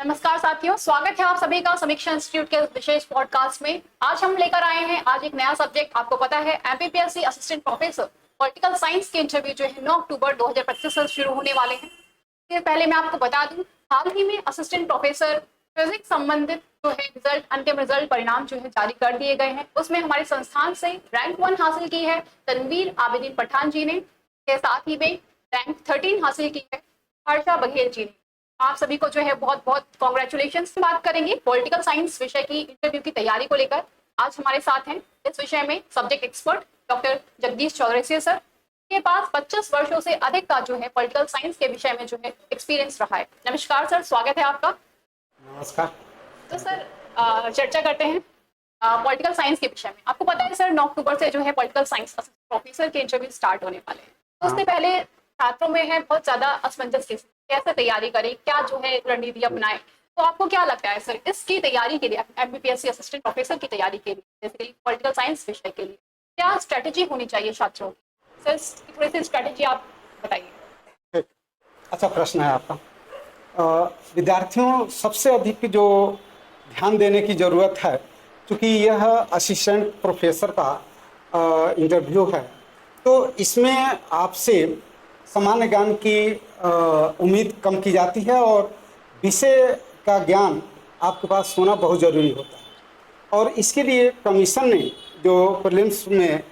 नमस्कार साथियों, स्वागत है आप सभी का समीक्षा इंस्टीट्यूट के विशेष पॉडकास्ट में। आज हम लेकर आए हैं एक नया सब्जेक्ट। आपको पता है MPPSC assistant professor political science के इंटरव्यू जो है 9 अक्टूबर 2025 से शुरू होने वाले हैं। इससे पहले मैं आपको बता दूं, हाल ही में असिस्टेंट प्रोफेसर फिजिक्स संबंधित जो है रिजल्ट, अंतिम रिजल्ट परिणाम जो है जारी कर दिए गए हैं। उसमें हमारे संस्थान से रैंक 1 हासिल की है तनवीर आबिदीन पठान जी ने, के साथ ही में रैंक 13 हासिल की है हर्षा बघेल जी ने। आप सभी को जो है बहुत बहुत कॉन्ग्रेचुलेशन से बात करेंगे पॉलिटिकल साइंस विषय की इंटरव्यू की तैयारी को लेकर। आज हमारे साथ हैं इस विषय में subject expert doctor Jagdish Chaurasia sir, के पास 25 वर्षों से अधिक का जो है पॉलिटिकल साइंस के विषय में जो है एक्सपीरियंस रहा है। नमस्कार सर, स्वागत है आपका। नमस्कार। तो सर चर्चा करते हैं पॉलिटिकल साइंस के विषय में। आपको पता है सर 9 अक्टूबर से जो है पॉलिटिकल साइंस प्रोफेसर के इंटरव्यू स्टार्ट होने वाले हैं। तो उससे पहले छात्रों में है बहुत ज्यादा असमंजस की कैसे तैयारी करें, क्या जो है रणनीति अपनाएं। तो आपको क्या लगता है सर इसकी तैयारी के लिए, एमपीपीएससी असिस्टेंट प्रोफेसर की तैयारी के लिए, बेसिकली पॉलिटिकल साइंस विषय के लिए क्या स्ट्रेटेजी होनी चाहिए छात्रों की? सर थोड़ी सी स्ट्रेटेजी आप बताइए। अच्छा प्रश्न है आपका। विद्यार्थियों सबसे अधिक जो ध्यान देने की ज़रूरत है, क्योंकि यह असिस्टेंट प्रोफेसर का इंटरव्यू है, तो इसमें आपसे सामान्य ज्ञान की उम्मीद कम की जाती है और विषय का ज्ञान आपके पास होना बहुत ज़रूरी होता है। और इसके लिए कमीशन ने जो प्रीलिम्स में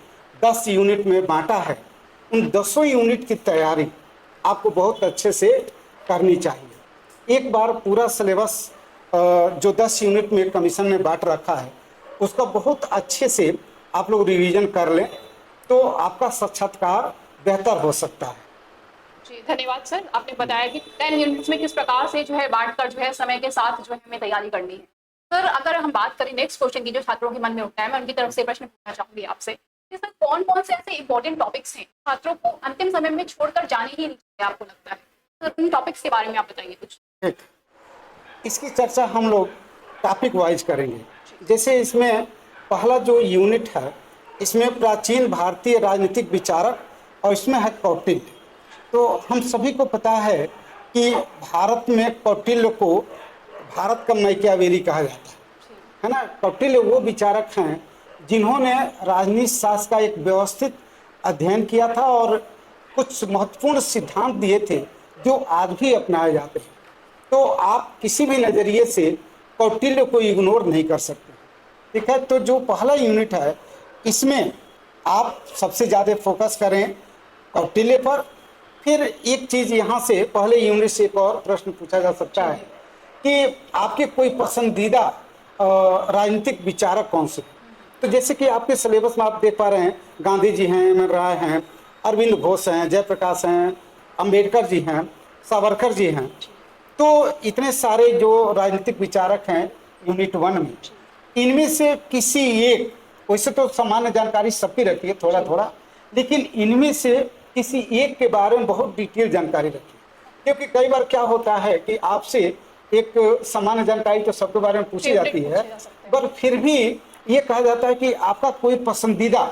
10 यूनिट में बांटा है, उन 10 यूनिट की तैयारी आपको बहुत अच्छे से करनी चाहिए। एक बार पूरा सिलेबस जो 10 यूनिट में कमीशन ने बांट रखा है, उसका बहुत अच्छे से आप लोग रिवीजन कर लें तो आपका साक्षात्कार बेहतर हो सकता है। जी धन्यवाद सर, आपने बताया कि 10 यूनिट्स में किस प्रकार से जो है बांटकर जो है समय के साथ जो है हमें तैयारी करनी है। सर अगर हम बात करें नेक्स्ट क्वेश्चन की जो छात्रों के मन में उठता है, मैं उनकी तरफ से प्रश्न पूछना चाहूंगी आपसे कि सर कौन कौन से ऐसे इंपॉर्टेंट टॉपिक्स हैं छात्रों को अंतिम समय में छोड़कर जाने ही नहीं चाहिए आपको लगता है? सर उन टॉपिक्स के बारे में आप बताइए कुछ। ठीक, इसकी चर्चा हम लोग टॉपिक वाइज करेंगे। जैसे इसमें पहला जो यूनिट है, इसमें प्राचीन भारतीय राजनीतिक विचारक और इसमें है कौटिल्य। तो हम सभी को पता है कि भारत में कौटिल्य को भारत का मैकियावेली कहा जाता है ना। कौटिल्य वो विचारक हैं जिन्होंने राजनीति शास्त्र का एक व्यवस्थित अध्ययन किया था और कुछ महत्वपूर्ण सिद्धांत दिए थे जो आज भी अपनाए जाते हैं। तो आप किसी भी नज़रिए से कौटिल्य को इग्नोर नहीं कर सकते। ठीक है, तो जो पहला यूनिट है, इसमें आप सबसे ज़्यादा फोकस करें कौटिल्य पर। फिर एक चीज़ यहाँ से पहले यूनिट से एक और प्रश्न पूछा जा सकता है कि आपके कोई पसंदीदा राजनीतिक विचारक कौन से। तो जैसे कि आपके सिलेबस में आप देख पा रहे हैं, गांधी जी हैं, एम एन राय हैं, अरविंद घोष हैं, जयप्रकाश हैं, अंबेडकर जी हैं, सावरकर जी हैं। तो इतने सारे जो राजनीतिक विचारक हैं यूनिट 1 में, इनमें से किसी एक, वैसे तो सामान्य जानकारी सबकी रहती है थोड़ा थोड़ा, लेकिन इनमें से किसी एक के बारे में बहुत डिटेल जानकारी रखिए। क्योंकि कई बार क्या होता है कि आपसे एक सामान्य जानकारी तो सबके बारे में पूछी जाती है, पर फिर भी ये कहा जाता है कि आपका कोई पसंदीदा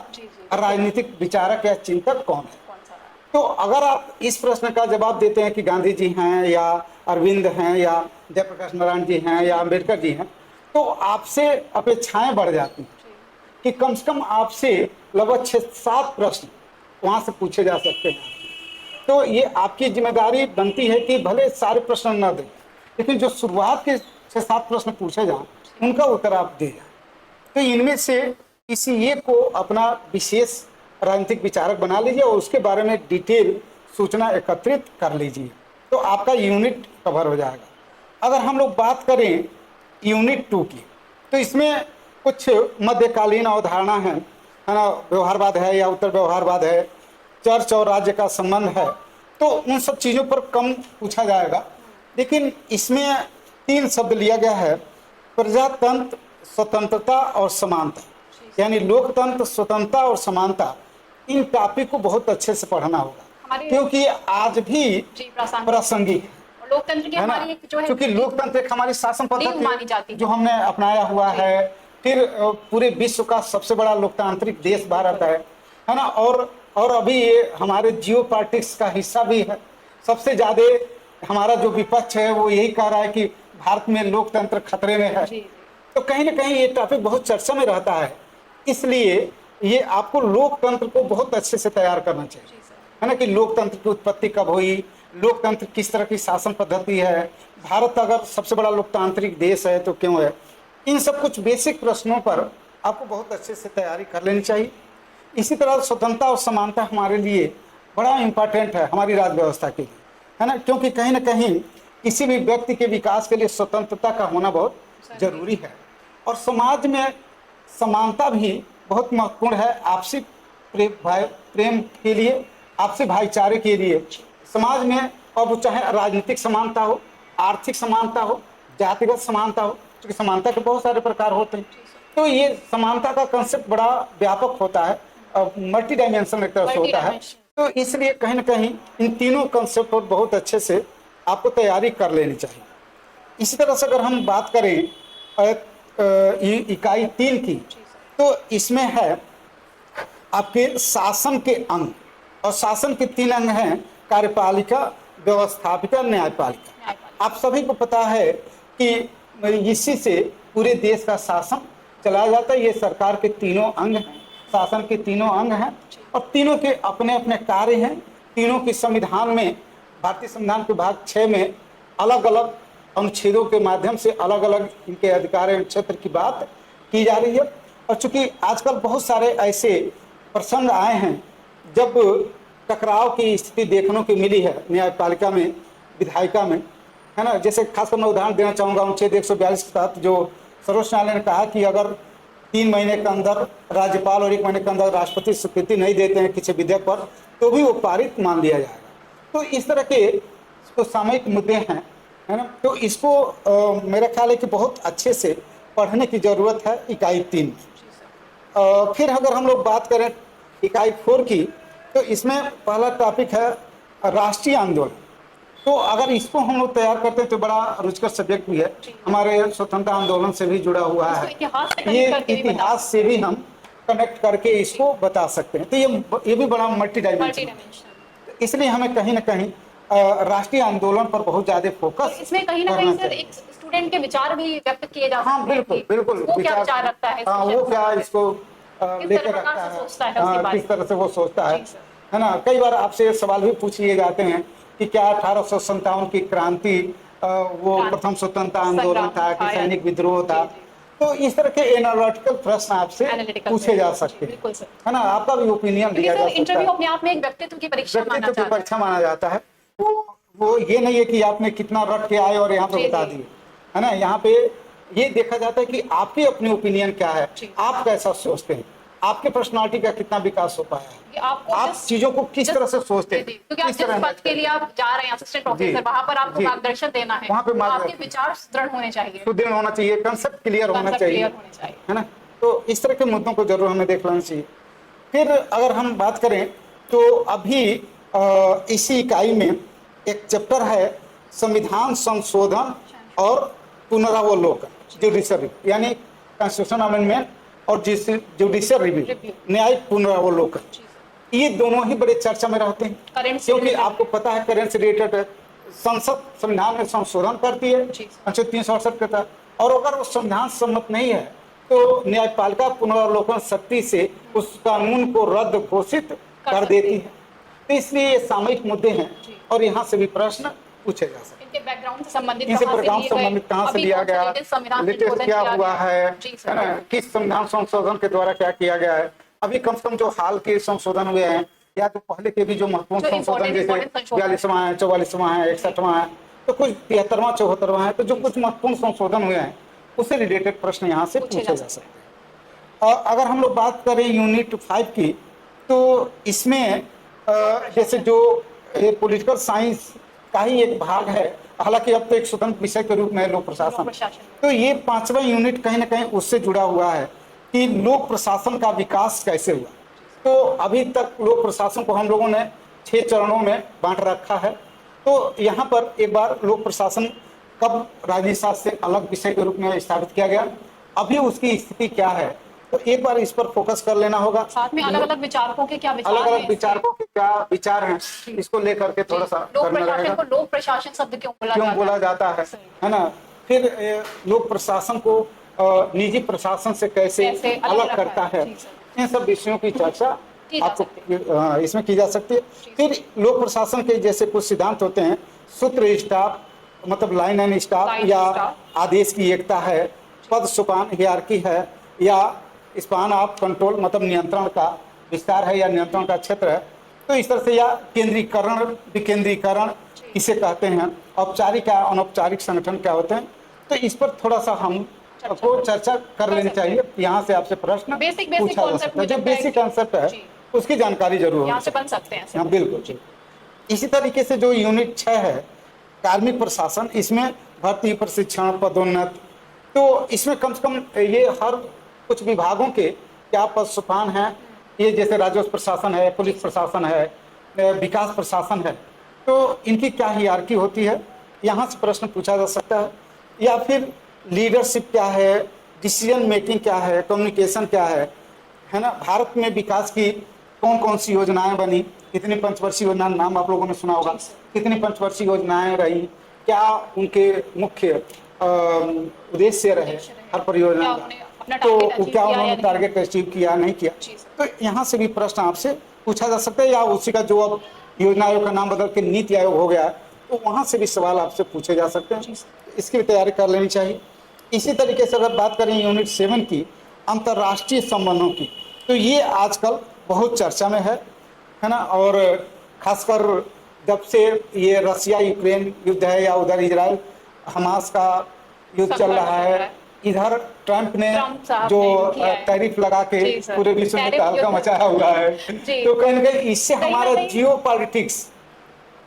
राजनीतिक विचारक या चिंतक कौन है। तो अगर आप इस प्रश्न का जवाब देते हैं कि गांधी जी हैं या अरविंद हैं या जयप्रकाश नारायण जी हैं या अंबेडकर जी हैं, तो आपसे अपेक्षाएं बढ़ जाती हैं कि कम से कम आपसे लगभग 6-7 प्रश्न वहाँ से पूछे जा सकते हैं। तो ये आपकी जिम्मेदारी बनती है कि भले सारे प्रश्न न दें, लेकिन जो शुरुआत के 6-7 प्रश्न पूछे जाएं उनका उत्तर आप दे जाएं। तो इनमें से किसी एक को अपना विशेष राजनीतिक विचारक बना लीजिए और उसके बारे में डिटेल सूचना एकत्रित कर लीजिए, तो आपका यूनिट कवर हो जाएगा। अगर हम लोग बात करें यूनिट 2 की, तो इसमें कुछ मध्यकालीन अवधारणा है ना, व्यवहारवाद है या उत्तर व्यवहारवाद है, चर्च और राज्य का संबंध है, तो उन सब चीज़ों पर कम पूछा जाएगा। लेकिन इसमें 3 शब्द लिया गया है, प्रजातंत्र, स्वतंत्रता और समानता, यानी लोकतंत्र, स्वतंत्रता और समानता। इन टॉपिक को बहुत अच्छे से पढ़ना होगा क्योंकि आज भी प्रासंगिक है। लोकतंत्र की हमारी एक जो है, क्योंकि लोकतंत्र एक हमारी शासन पद्धति मानी जाती है जो हमने अपनाया हुआ है। फिर पूरे विश्व का सबसे बड़ा लोकतांत्रिक देश भारत है ना। और अभी ये हमारे जियो पॉलिटिक्स का हिस्सा भी है। सबसे ज़्यादा हमारा जो विपक्ष है वो यही कह रहा है कि भारत में लोकतंत्र खतरे में है। जी। तो कहीं ना कहीं ये टॉपिक बहुत चर्चा में रहता है, इसलिए ये आपको लोकतंत्र को बहुत अच्छे से तैयार करना चाहिए, जी सर। है ना, कि लोकतंत्र की उत्पत्ति कब हुई, लोकतंत्र किस तरह की शासन पद्धति है, भारत अगर सबसे बड़ा लोकतांत्रिक देश है तो क्यों है। इन सब कुछ बेसिक प्रश्नों पर आपको बहुत अच्छे से तैयारी कर लेनी चाहिए। इसी तरह स्वतंत्रता और समानता हमारे लिए बड़ा इम्पोर्टेंट है हमारी राज्य व्यवस्था के लिए, है ना, क्योंकि कहीं ना कहीं किसी भी व्यक्ति के विकास के लिए स्वतंत्रता का होना बहुत जरूरी है। और समाज में समानता भी बहुत महत्वपूर्ण है, आपसी प्रेम के लिए, आपसी भाईचारे के लिए समाज में। और वो चाहे राजनीतिक समानता हो, आर्थिक समानता हो, जातिगत समानता हो, क्योंकि समानता के बहुत सारे प्रकार होते हैं। तो ये समानता का कंसेप्ट बड़ा व्यापक होता है, मल्टी डायमेंशन एक तरह से होता है। तो इसलिए कहीं ना कहीं इन तीनों कंसेप्ट पर बहुत अच्छे से आपको तैयारी कर लेनी चाहिए। इसी तरह से अगर हम बात करें इकाई 3 की, तो इसमें है आपके शासन के अंग, और शासन के 3 अंग हैं, कार्यपालिका, व्यवस्थापिका, न्यायपालिका। आप सभी को पता है कि इसी से पूरे देश का शासन चलाया जाता है। ये सरकार के तीनों अंग हैं, शासन के तीनों अंग हैं, और तीनों के अपने अपने कार्य हैं। तीनों के संविधान में, भारतीय संविधान के भाग 6 में अलग अलग अनुच्छेदों के माध्यम से अलग अलग इनके अधिकार एवं क्षेत्र की बात की जा रही है। और चूंकि आजकल बहुत सारे ऐसे प्रसंग आए हैं जब टकराव की स्थिति देखने को मिली है न्यायपालिका में, विधायिका में, है ना। जैसे खासकर मैं उदाहरण देना चाहूँगा अनुच्छेद 142 के तहत जो सर्वोच्च न्यायालय ने कहा कि अगर 3 महीने के अंदर राज्यपाल और 1 महीने के अंदर राष्ट्रपति स्वीकृति नहीं देते हैं किसी विधेयक पर, तो भी वो पारित मान लिया जाएगा। तो इस तरह के तो सामयिक मुद्दे हैं, है ना। तो इसको मेरा ख्याल है कि बहुत अच्छे से पढ़ने की जरूरत है इकाई 3 में। फिर अगर हम लोग बात करें इकाई 4 की, तो इसमें पहला टॉपिक है राष्ट्रीय आंदोलन। तो अगर इसको हम लोग तैयार करते हैं तो बड़ा रुचिकर सब्जेक्ट भी है, हमारे स्वतंत्रता आंदोलन से भी जुड़ा हुआ है, ये इतिहास से भी हम कनेक्ट करके इसको बता सकते हैं। तो ये भी बड़ा मल्टी डायमेंशन, इसलिए हमें कहीं ना कहीं राष्ट्रीय आंदोलन पर बहुत ज्यादा फोकस, इसमें कहीं ना कहीं सर एक स्टूडेंट के विचार भी व्यक्त किए जा सकते हैं। हाँ बिल्कुल बिल्कुल, वो क्या विचार रखता है, हाँ वो क्या इसको लेकर रखता है, किस तरह से वो सोचता है ना। कई बार आपसे सवाल भी पूछ लिए जाते हैं कि क्या 1857 की क्रांति वो प्रथम स्वतंत्रता आंदोलन था कि सैनिक विद्रोह था। तो इस तरह के एनालिटिकल प्रश्न आपसे पूछे जा सकते हैं, है ना। आपका भी ओपिनियन दिया जा सकता है। इंटरव्यू अपने आप में एक व्यक्तित्व की परीक्षा माना जाता है। वो ये नहीं है कि आपने कितना रट के आए और यहाँ पे बता दिए, है ना। यहाँ पे ये देखा जाता है कि आपकी अपनी ओपिनियन क्या है, आप कैसा सोचते हैं, आपके पर्सनालिटी का कितना विकास हो पाया है, आप चीजों को किस तरह से सोचते हैं। क्योंकि आप जिस पद के लिए आप जा रहे हैं असिस्टेंट प्रोफेसर, वहां पर आपको मार्गदर्शन देना है, वहां पे आपके विचार सुदृढ़ होने चाहिए, सुदृढ़ होना चाहिए, कंसेप्ट क्लियर होना चाहिए, है ना। तो इस तरह के मुद्दों को जरूर हमें देख लेना चाहिए। फिर अगर हम बात करें तो अभी इसी इकाई में एक चैप्टर है संविधान संशोधन और पुनरावलोकन, जुडिशल रिव्यू, यानी कॉन्स्टिट्यूशन अमेंडमेंट और जुडिशल रिव्यू, न्यायिक पुनरावलोकन। ये दोनों ही बड़े चर्चा में रहते हैं, क्योंकि आपको पता है करेंट से रिलेटेड है। संसद संविधान में संशोधन करती है अनुच्छेद 368 के तहत, और अगर वो संविधान सम्मत नहीं है तो न्यायपालिका पुनरावलोकन शक्ति से उस कानून को रद्द घोषित कर देती है। तो इसलिए ये सामयिक मुद्दे हैं और यहाँ से भी प्रश्न पूछे जा सकते हैं। इनके बैकग्राउंड से संबंधित कहाँ से लिया गया, लेटेस्ट क्या हुआ है ना, किस संविधान संशोधन के द्वारा क्या किया गया है। अभी कम से कम जो हाल के संशोधन हुए हैं या तो पहले के भी जो महत्वपूर्ण संशोधन जैसे 42वां है, 44वां है, 61वां है, तो कुछ 73वां 74वां है, तो जो कुछ महत्वपूर्ण संशोधन हुए हैं उससे रिलेटेड प्रश्न यहाँ से पूछे जा सकते हैं। अगर हम लोग बात करें यूनिट 5 की, तो इसमें जैसे जो पॉलिटिकल साइंस का ही एक भाग है, हालांकि अब तो एक स्वतंत्र विषय के रूप में लोक प्रशासन, तो ये 5वां यूनिट कहीं ना कहीं उससे जुड़ा हुआ है कि लोक प्रशासन का विकास कैसे हुआ। तो अभी तक लोक प्रशासन को हम लोगों ने 6 चरणों में बांट रखा है। तो यहाँ पर एक बार लोक प्रशासन कब राजनीति शास्त्र से अलग विषय के रूप में स्थापित किया गया, अभी उसकी स्थिति क्या है, तो एक बार इस पर फोकस कर लेना होगा। साथ में अलग अलग विचारकों के क्या विचार, अलग अलग विचारकों के क्या विचार हैं, इसको लेकर के थोड़ा सा करना रहेगा। लोक प्रशासन शब्द क्यों बोला जाता है ना। फिर लोक प्रशासन को निजी प्रशासन से कैसे कैसे अलग अलग रखा करता है। है, जी सर। इन सब विषयों की चर्चा की जा आपको सकती इसमें की जा सकती है। फिर लोक प्रशासन के जैसे कुछ सिद्धांत होते हैं, सूत्र स्टाफ मतलब लाइन एंड स्टाफ, लाइन या स्टाफ। आदेश की एकता है, पद सोपान हियरार्की है, या स्पान ऑफ कंट्रोल मतलब नियंत्रण का विस्तार है या नियंत्रण का क्षेत्र है। तो इस तरह से, या केंद्रीकरण विकेंद्रीकरण किसे कहते हैं, औपचारिक या अनौपचारिक संगठन क्या होते हैं। तो इस पर थोड़ा सा हम को चर्चा कर लेनी चाहिए। यहाँ से आपसे प्रश्न बेसिक पूछा जा कॉन्सेप्ट सकता है। मुझे जो लगता है बेसिक कि कॉन्सेप्ट है जी, उसकी जानकारी जरूर यहाँ होनी से चाहिए। बन सकते हैं ऐसे। हाँ बिल्कुल। इसी तरीके से जो यूनिट 6 है कार्मिक प्रशासन, इसमें भर्ती प्रशिक्षण पदोन्नत, तो इसमें कम से कम ये हर कुछ विभागों के क्या पद सोपान हैं, ये जैसे राजस्व प्रशासन है, पुलिस प्रशासन है, विकास प्रशासन है, तो इनकी क्या हियरार्की होती है, यहाँ से प्रश्न पूछा जा सकता है। या फिर लीडरशिप क्या है, डिसीजन मेकिंग क्या है, कम्युनिकेशन क्या है ना। भारत में विकास की कौन कौन सी योजनाएं बनी, कितनी पंचवर्षीय योजना नाम आप लोगों ने सुना होगा, कितनी पंचवर्षीय योजनाएं रही, क्या उनके मुख्य उद्देश्य रहे हर परियोजना का, तो क्या उन्होंने टारगेट अचीव किया नहीं किया। तो यहाँ से भी प्रश्न आपसे पूछा जा सकता है, या उसी का जो अब योजना आयोग का नाम बदल के नीति आयोग हो गया, तो वहाँ से भी सवाल आपसे पूछे जा सकते हैं। इसकी भी तैयारी कर लेनी चाहिए। इसी तरीके से अगर बात करें यूनिट 7 की, अंतर्राष्ट्रीय संबंधों की, तो ये आजकल बहुत चर्चा में है ना। और खासकर जब से ये रसिया यूक्रेन युद्ध है, या उधर इजराइल हमास का युद्ध चल रहा है, इधर ट्रंप ने जो टैरिफ लगा के पूरे विश्व में तहलका मचाया हुआ है, तो कहीं ना कहीं इससे हमारा जियो पॉलिटिक्स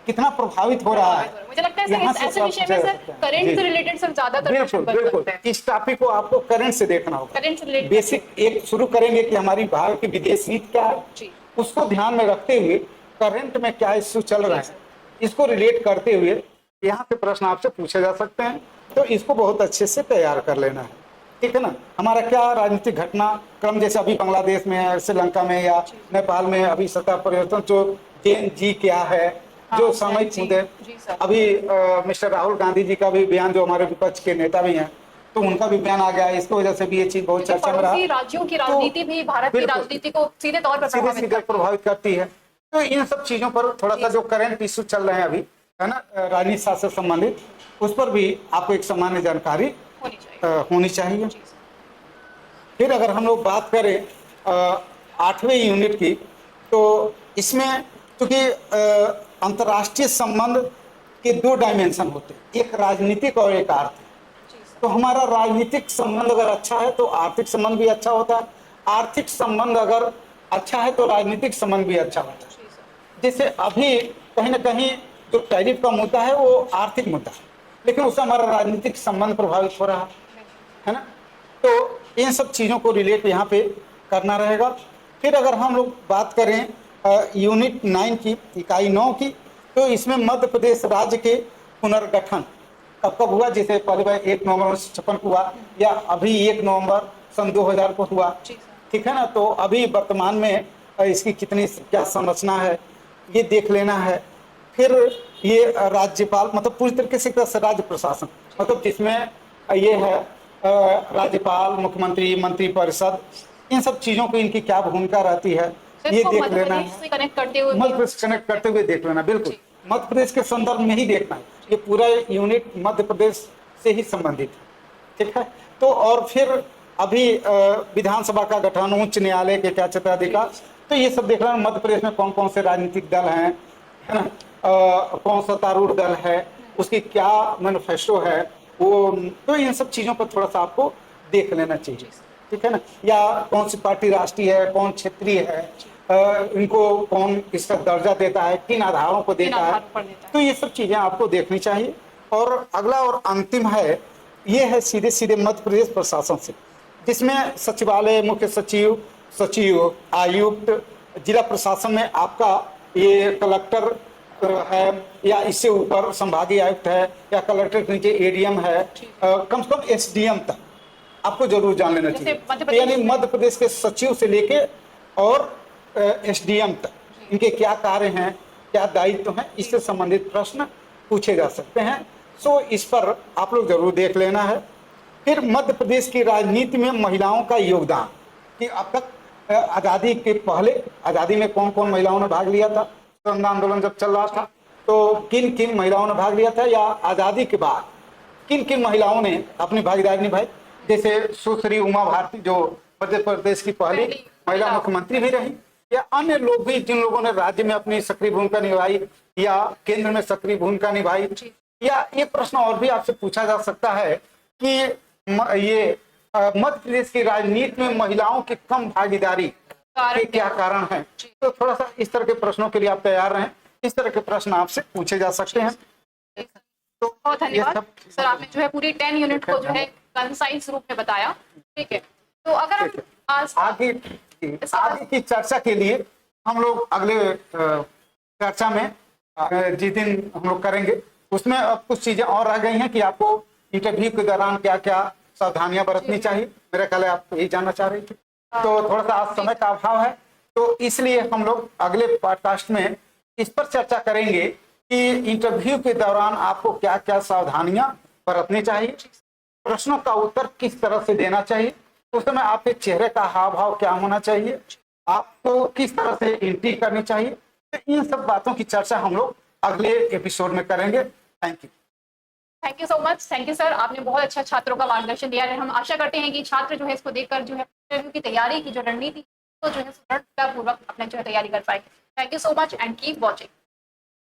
कितना प्रभावित हो रहा है। मुझे लगता है सर ऐसे विषय में सर करंट से रिलेटेड सर ज्यादातर बिल्कुल बिल्कुल इस टॉपिक को आपको करंट से देखना होगा। करंट से रिलेटेड बेसिक एक शुरू करेंगे कि हमारी भारत की विदेश नीति क्या है, उसको ध्यान में रखते हुए करंट में क्या इश्यू चल रहा है, इसको रिलेट करते हुए यहाँ से प्रश्न आपसे पूछे जा सकते हैं। तो इसको बहुत अच्छे से तैयार कर लेना है, ठीक है ना। हमारा क्या राजनीतिक घटना क्रम, जैसे अभी बांग्लादेश में, श्रीलंका में या नेपाल में अभी सत्ता परिवर्तन, जो JNG क्या है, जो सामयिक मुद्दे, अभी मिस्टर राहुल गांधी जी का भी बयान, जो हमारे विपक्ष के नेता भी हैं, तो उनका भी बयान आ गया। इसकी वजह से भी ये चीज बहुत चर्चा में रहा। राज्यों की राजनीति भी भारत की राजनीति को सीधे तौर पर प्रभावित करती है। तो इन सब चीजों पर थोड़ा सा जो करंट इश्यू चल रहे हैं अभी, है ना, राजनीति शास्त्र से संबंधित, उस पर भी आपको एक सामान्य जानकारी होनी चाहिए। फिर अगर हम लोग बात करें 8वें यूनिट की, तो इसमें क्योंकि अंतर्राष्ट्रीय संबंध के 2 डायमेंशन होते हैं, एक राजनीतिक और एक आर्थिक। तो हमारा राजनीतिक संबंध अगर अच्छा है तो आर्थिक संबंध भी अच्छा होता है, आर्थिक संबंध अगर अच्छा है तो राजनीतिक संबंध भी अच्छा होता है। जैसे अभी कहीं ना कहीं जो टैरिफ का मुद्दा है वो आर्थिक मुद्दा है, लेकिन उससे हमारा राजनीतिक संबंध प्रभावित हो रहा है ना। तो इन सब चीज़ों को रिलेट यहाँ पे करना रहेगा। फिर अगर हम लोग बात करें यूनिट 9 की, इकाई 9 की, तो इसमें मध्य प्रदेश राज्य के पुनर्गठन कब कब हुआ, जैसे पहले बार 1 नवंबर 1956 को हुआ, या अभी 1 नवंबर सन 2000 को हुआ, ठीक है ना। तो अभी वर्तमान में इसकी कितनी क्या संरचना है ये देख लेना है। फिर ये राज्यपाल मतलब पूरी तरीके से राज्य प्रशासन, मतलब जिसमें ये है राज्यपाल, मुख्यमंत्री, मंत्री परिषद, इन सब चीज़ों को इनकी क्या भूमिका रहती है ये देख लेना है। मध्य प्रदेश कनेक्ट करते हुए देख लेना, बिल्कुल मध्य प्रदेश के संदर्भ में ही देखना है। ये पूरा यूनिट मध्य प्रदेश से ही संबंधित है, ठीक है। तो और फिर अभी विधानसभा का गठन, उच्च न्यायालय के क्या क्षेत्राधिकार, तो ये सब देख लेना। मध्य प्रदेश में कौन कौन से राजनीतिक दल हैं, है ना, कौन सत्तारूढ़ दल है, उसकी क्या मैनिफेस्टो है वो, तो इन सब चीज़ों पर थोड़ा सा आपको देख लेना चाहिए, ठीक है ना। या कौन सी पार्टी राष्ट्रीय है, कौन क्षेत्रीय है, इनको कौन इसका दर्जा देता है, किन आधारों को देता है, तो ये सब चीज़ें आपको देखनी चाहिए। और अगला और अंतिम है, ये है सीधे सीधे मध्य प्रदेश प्रशासन से, जिसमें सचिवालय, मुख्य सचिव, सचिव, आयुक्त, जिला प्रशासन में आपका ये कलेक्टर है, या इससे ऊपर संभागीय आयुक्त है, या कलेक्टर के नीचे ADM है, कम से कम SDM तक आपको जरूर जान लेना चाहिए। यानी मध्य प्रदेश के सचिव से लेके और SDM तक इनके क्या कार्य हैं, क्या दायित्व हैं, इससे संबंधित प्रश्न पूछे जा सकते हैं। सो इस पर आप लोग जरूर देख लेना है। फिर मध्य प्रदेश की राजनीति में महिलाओं का योगदान कि अब तक आज़ादी के पहले आज़ादी में कौन कौन महिलाओं ने भाग लिया था, स्वतंत्रता आंदोलन जब चल रहा था तो किन किन महिलाओं ने भाग लिया था, या आज़ादी के बाद किन किन महिलाओं ने अपनी भागीदारी निभाई। जैसे सुश्री उमा भारती जो मध्य प्रदेश की पहली महिला मुख्यमंत्री भी रही, या अन्य लोग भी जिन लोगों ने राज्य में अपनी सक्रिय भूमिका निभाई या केंद्र में सक्रिय भूमिका निभाई। या ये प्रश्न और भी आपसे पूछा जा सकता है कि ये मध्य प्रदेश की राजनीति में महिलाओं की कम भागीदारी के क्या कारण है। तो थोड़ा सा इस तरह के प्रश्नों के लिए आप तैयार रहें, इस तरह के प्रश्न आपसे पूछे जा सकते हैं। तो बहुत धन्यवाद सर, आपने जो है पूरी 10 यूनिट को जो है कंसाइज रूप में बताया। ठीक है, तो अगर हम आज आगे की चर्चा के लिए हम लोग अगले चर्चा में जिस दिन हम लोग करेंगे उसमें अब कुछ चीजें और रह गई हैं कि आपको इंटरव्यू के दौरान क्या क्या सावधानियां बरतनी चाहिए। मेरा ख्याल है आप यही जानना चाह रही थी, तो थोड़ा सा आज समय का अभाव है, तो इसलिए हम लोग अगले पॉडकास्ट में इस पर चर्चा करेंगे कि इंटरव्यू के दौरान आपको क्या क्या सावधानियां बरतनी चाहिए, प्रश्नों का उत्तर किस तरह से देना चाहिए, उस समय आपके चेहरे का हाव भाव क्या होना चाहिए, आपको किस तरह से एंट्री करनी चाहिए। तो इन सब बातों की चर्चा हम लोग अगले एपिसोड में करेंगे। Thank you so much. Thank you sir, आपने बहुत अच्छा छात्रों का मार्गदर्शन दिया है। हम आशा करते हैं कि छात्र जो है इसको देखकर जो है इंटरव्यू की तैयारी की जो रणनीति तो जो है पूर्वक अपने जो है तैयारी कर पाएंगे। Thank you so much and keep watching.